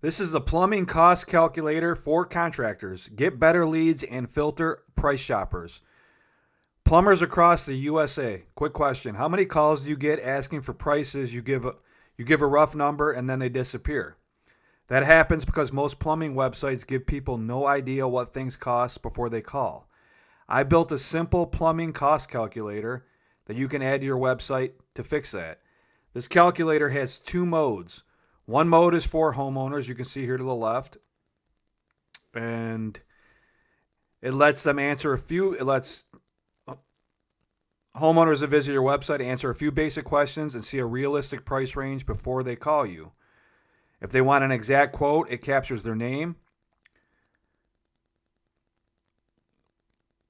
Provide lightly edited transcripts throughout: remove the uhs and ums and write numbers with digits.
This is the plumbing cost calculator for contractors. Get better leads and filter price shoppers. Plumbers across the USA. Quick question. How many calls do you get asking for prices? You give a rough number and then they disappear. That happens because most plumbing websites give people no idea what things cost before they call. I built a simple plumbing cost calculator that you can add to your website to fix that. This calculator has two modes. One mode is for homeowners. You can see here to the left. And it lets homeowners that visit your website answer a few basic questions and see a realistic price range before they call you. If they want an exact quote, it captures their name.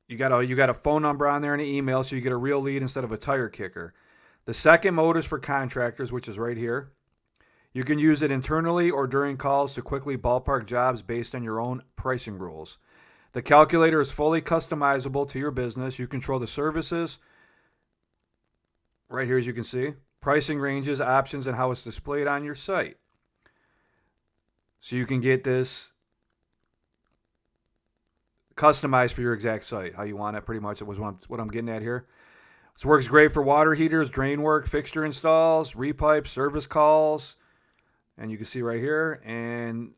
You got a phone number on there and an email, so you get a real lead instead of a tire kicker. The second mode is for contractors, which is right here. You can use it internally or during calls to quickly ballpark jobs based on your own pricing rules. The calculator is fully customizable to your business. You control the services right here, as you can see, pricing ranges, options, and how it's displayed on your site. So you can get this customized for your exact site, how you want it, pretty much. It was what I'm getting at here. This works great for water heaters, drain work, fixture installs, repipes, service calls, and you can see right here, and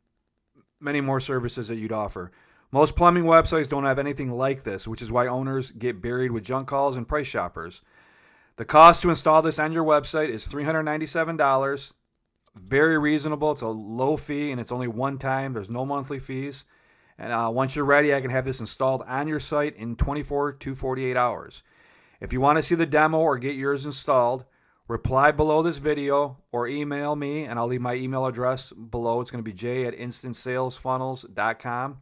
many more services that you'd offer. Most plumbing websites don't have anything like this, which is why owners get buried with junk calls and price shoppers. The cost to install this on your website is $397. Very reasonable. It's a low fee, and it's only one time. There's no monthly fees. And once you're ready, I can have this installed on your site in 24 to 48 hours. If you want to see the demo or get yours installed, reply below this video or email me, and I'll leave my email address below. It's going to be j@instantsalesfunnels.com.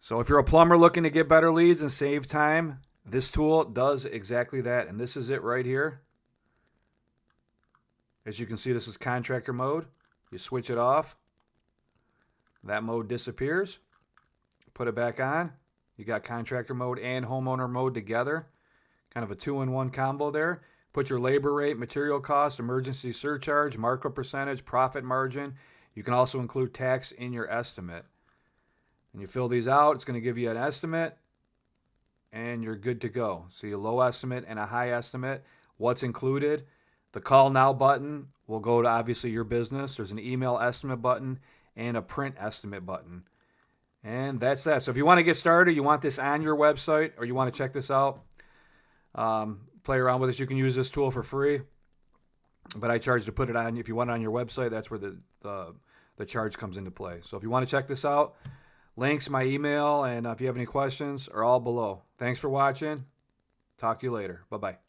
So if you're a plumber looking to get better leads and save time, this tool does exactly that. And this is it right here. As you can see, this is contractor mode. You switch it off. That mode disappears. Put it back on. You got contractor mode and homeowner mode together. Kind of a 2-in-1 combo there. Put your labor rate, material cost, emergency surcharge, markup percentage, profit margin. You can also include tax in your estimate. And you fill these out. It's going to give you an estimate. And you're good to go. See a low estimate and a high estimate. What's included? The call now button will go to obviously your business. There's an email estimate button and a print estimate button. And that's that. So if you want to get started, you want this on your website, or you want to check this out, play around with this, you can use this tool for free. But I charge to put it on. If you want it on your website, that's where the charge comes into play. So if you want to check this out, links, my email, and if you have any questions are all below. Thanks for watching. Talk to you later. Bye-bye.